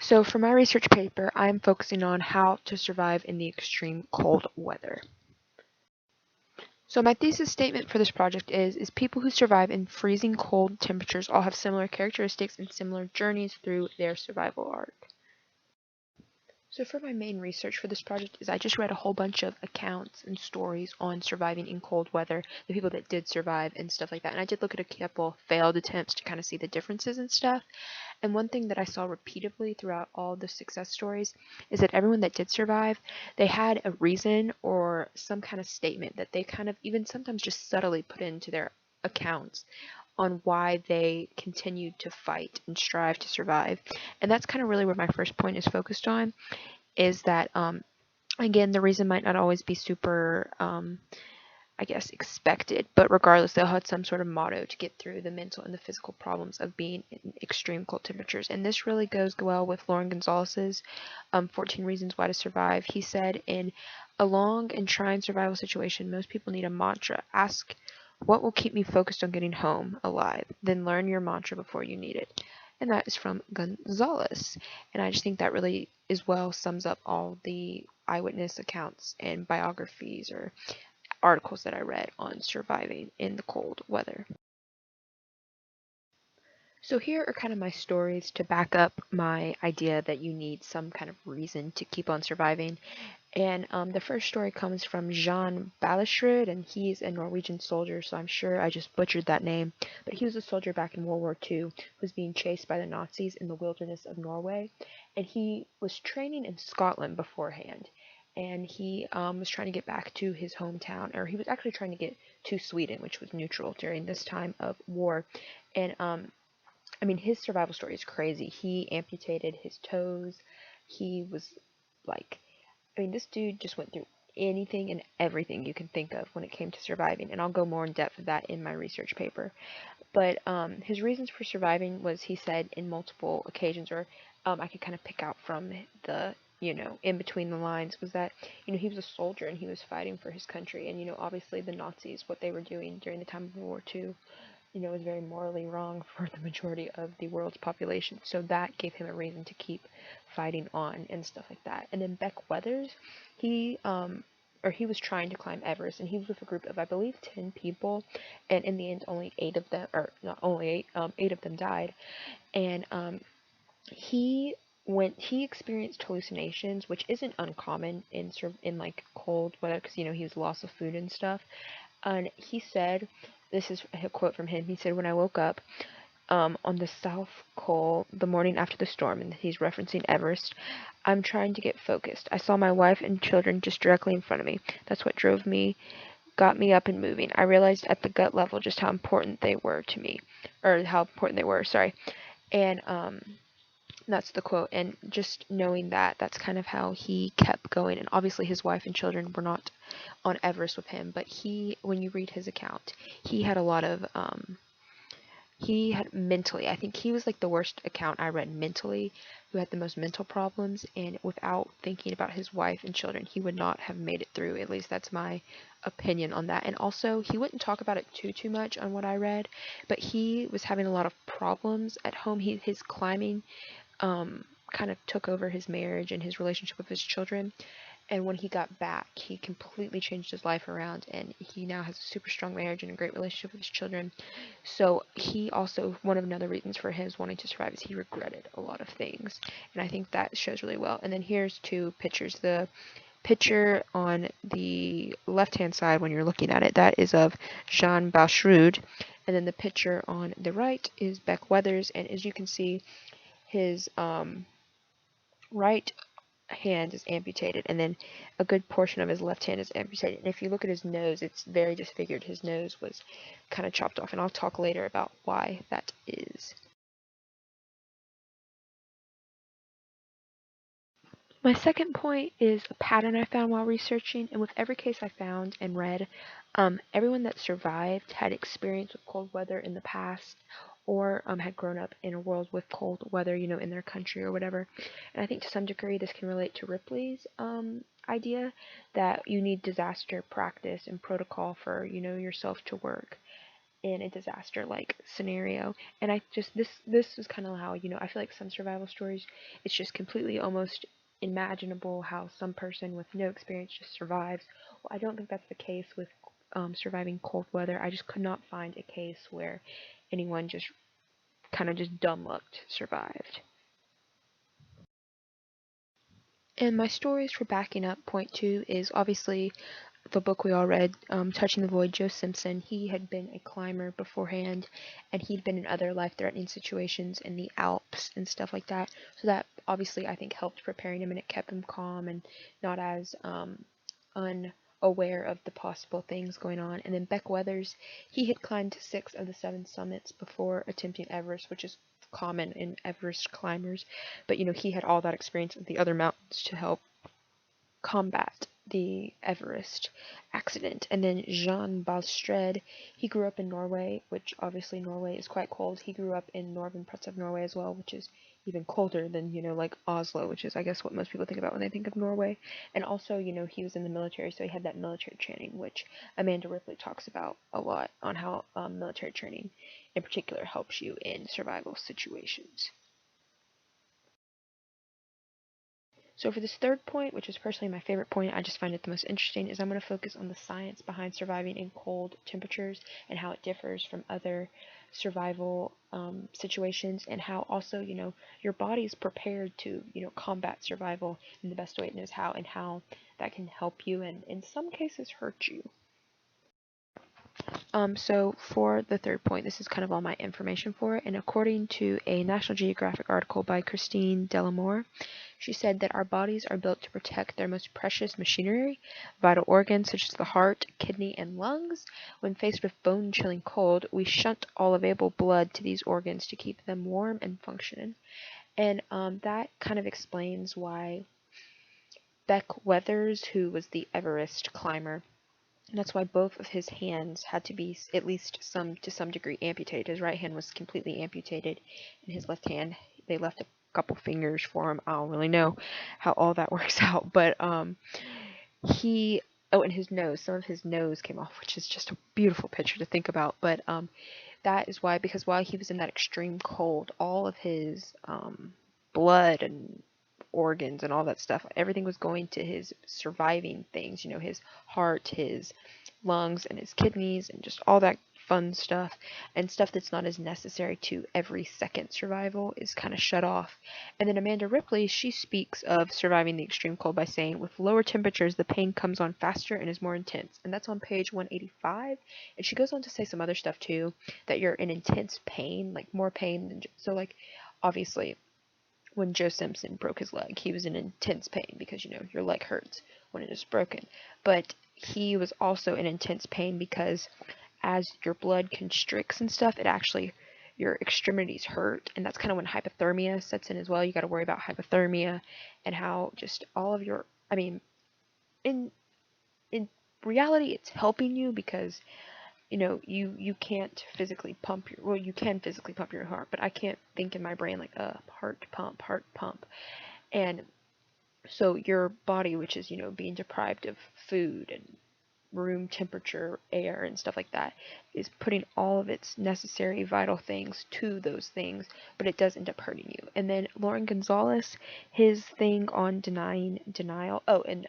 So for my research paper, I'm focusing on how to survive in the extreme cold weather. So my thesis statement for this project is people who survive in freezing cold temperatures all have similar characteristics and similar journeys through their survival arc. So for my main research for this project is I just read a whole bunch of accounts and stories on surviving in cold weather, the people that did survive and stuff like that. And I did look at a couple failed attempts to kind of see the differences and stuff. And one thing that I saw repeatedly throughout all the success stories is that everyone that did survive, they had a reason or some kind of statement that they kind of even sometimes just subtly put into their accounts on why they continued to fight and strive to survive. And that's kind of really where my first point is focused on, is that again, the reason might not always be super I guess, expected, but regardless, they'll have some sort of motto to get through the mental and the physical problems of being in extreme cold temperatures. And this really goes well with Lauren Gonzalez's 14 Reasons Why to Survive. He said, in a long and trying survival situation, most people need a mantra. Ask, what will keep me focused on getting home alive? Then learn your mantra before you need it. And that is from Gonzalez. And I just think that really as well sums up all the eyewitness accounts and biographies or articles that I read on surviving in the cold weather. So here are kind of my stories to back up my idea that you need some kind of reason to keep on surviving. And the first story comes from Jean Balestrud, and he's a Norwegian soldier, so I'm sure I just butchered that name. But he was a soldier back in World War II who was being chased by the Nazis in the wilderness of Norway. And he was training in Scotland beforehand. And he was trying to get back to his hometown, or he was actually trying to get to Sweden, which was neutral during this time of war. And I mean, his survival story is crazy. He amputated his toes. He was like, I mean, this dude just went through anything and everything you can think of when it came to surviving, and I'll go more in depth of that in my research paper. But his reasons for surviving was, he said in multiple occasions, or I could kind of pick out from the, in between the lines, was that, he was a soldier and he was fighting for his country, and, obviously the Nazis, what they were doing during the time of World War II, is very morally wrong for the majority of the world's population. So that gave him a reason to keep fighting on and stuff like that. And then Beck Weathers, he was trying to climb Everest, and he was with a group of, I believe, 10 people, and in the end, only 8 of them, or not only 8, 8 of them died. And he he experienced hallucinations, which isn't uncommon in like cold weather, because he was loss of food and stuff. And he said, this is a quote from him. He said, "When I woke up on the South Col the morning after the storm," and he's referencing Everest, "I'm trying to get focused. I saw my wife and children just directly in front of me. That's what got me up and moving. I realized at the gut level just how important they were to me, or how important they were, sorry." And that's the quote. And just knowing that, that's kind of how he kept going. And obviously his wife and children were not on Everest with him, but when you read his account, he had a lot of he had mentally, I think he was like the worst account I read mentally, who had the most mental problems, and without thinking about his wife and children, he would not have made it through. At least that's my opinion on that. And also, he wouldn't talk about it too much on what I read, but he was having a lot of problems at home. His climbing kind of took over his marriage and his relationship with his children. And when he got back, he completely changed his life around, and he now has a super strong marriage and a great relationship with his children. So he also, one of another reasons for his wanting to survive is he regretted a lot of things. And I think that shows really well. And then here's two pictures. The picture on the left-hand side, when you're looking at it, that is of Jean Bauchrud. And then the picture on the right is Beck Weathers. And as you can see, his right hand is amputated, and then a good portion of his left hand is amputated. And if you look at his nose, it's very disfigured. His nose was kind of chopped off, and I'll talk later about why that is. My second point is a pattern I found while researching, and with every case I found and read, everyone that survived had experience with cold weather in the past, or had grown up in a world with cold weather, in their country or whatever. And I think to some degree this can relate to Ripley's idea that you need disaster practice and protocol for, yourself to work. in a disaster like scenario. And I just this is kind of how, I feel like some survival stories, it's just completely almost imaginable how some person with no experience just survives. Well, I don't think that's the case with surviving cold weather. I just could not find a case where anyone just kind of just dumb lucked survived. And my stories for backing up point two is obviously the book we all read, Touching the Void. Joe Simpson, he had been a climber beforehand, and he'd been in other life-threatening situations in the Alps and stuff like that. So that obviously I think helped preparing him, and it kept him calm and not as unaware of the possible things going on. And then Beck Weathers, he had climbed 6 of the 7 summits before attempting Everest, which is common in Everest climbers. But he had all that experience with the other mountains to help combat the Everest accident. And then Jean Balstred, he grew up in Norway, which obviously Norway is quite cold. He grew up in northern parts of Norway as well, which is even colder than, like Oslo, which is, I guess, what most people think about when they think of Norway. And also, he was in the military, so he had that military training, which Amanda Ripley talks about a lot on how military training in particular helps you in survival situations. So for this third point, which is personally my favorite point, I just find it the most interesting, is I'm going to focus on the science behind surviving in cold temperatures and how it differs from other survival situations, and how also, your body is prepared to, combat survival in the best way it knows how, and how that can help you and in some cases hurt you. So for the third point, this is kind of all my information for it, and according to a National Geographic article by Christine Delamore, she said that our bodies are built to protect their most precious machinery, vital organs such as the heart, kidney, and lungs. When faced with bone-chilling cold, we shunt all available blood to these organs to keep them warm and functioning. And that kind of explains why Beck Weathers, who was the Everest climber, and that's why both of his hands had to be at least to some degree amputated. His right hand was completely amputated, and his left hand, they left a couple fingers for him. I don't really know how all that works out, but he and his nose, some of his nose came off, which is just a beautiful picture to think about. But that is why, because while he was in that extreme cold, all of his blood and organs and all that stuff, everything was going to his surviving things, his heart, his lungs, and his kidneys, and just all that fun stuff, and stuff that's not as necessary to every second survival is kind of shut off. And then Amanda Ripley, she speaks of surviving the extreme cold by saying, with lower temperatures, the pain comes on faster and is more intense. And that's on page 185. And she goes on to say some other stuff too, that you're in intense pain, like more pain than, so like, obviously, when Joe Simpson broke his leg, he was in intense pain because, your leg hurts when it is broken. But he was also in intense pain because as your blood constricts and stuff, it actually, your extremities hurt. And that's kind of when hypothermia sets in as well. You got to worry about hypothermia and how just all of your, I mean, in reality, it's helping you because you can't physically pump your, well, you can physically pump your heart, but I can't think in my brain like, heart pump. And so your body, which is, being deprived of food and room temperature air and stuff like that, is putting all of its necessary vital things to those things, but it does end up hurting you. And then Lauren Gonzalez, his thing on denying denial, and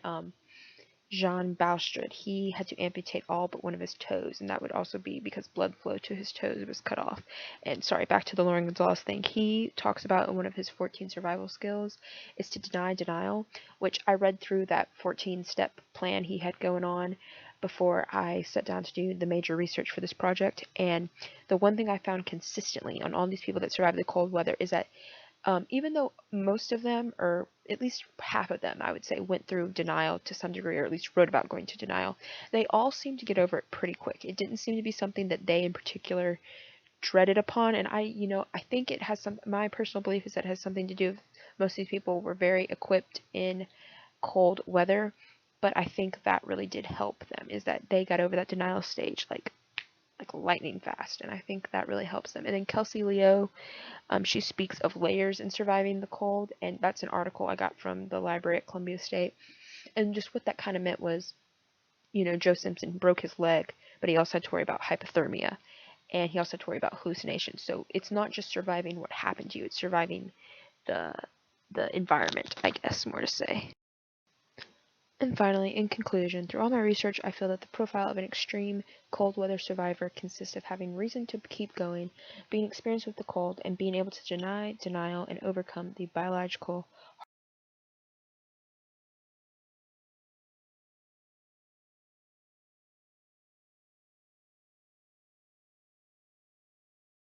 Jean Balstrud, he had to amputate all but one of his toes, and that would also be because blood flow to his toes was cut off. And sorry, back to the Lauren Gonzalez thing. He talks about in one of his 14 survival skills is to deny denial, which I read through that 14-step plan he had going on before I sat down to do the major research for this project. And the one thing I found consistently on all these people that survived the cold weather is that even though most of them, or at least half of them, I would say, went through denial to some degree, or at least wrote about going to denial, they all seemed to get over it pretty quick. It didn't seem to be something that they in particular dreaded upon, and I think it has my personal belief is that it has something to do with most of these people were very equipped in cold weather, but I think that really did help them, is that they got over that denial stage like lightning fast, and I think that really helps them. And then Kelsey Leo, she speaks of layers in surviving the cold, and that's an article I got from the library at Columbia State. And just what that kind of meant was, Joe Simpson broke his leg, but he also had to worry about hypothermia. and he also had to worry about hallucinations. So it's not just surviving what happened to you, it's surviving the environment, I guess, more to say. And finally, in conclusion, through all my research, I feel that the profile of an extreme cold weather survivor consists of having reason to keep going, being experienced with the cold, and being able to deny, denial, and overcome the biological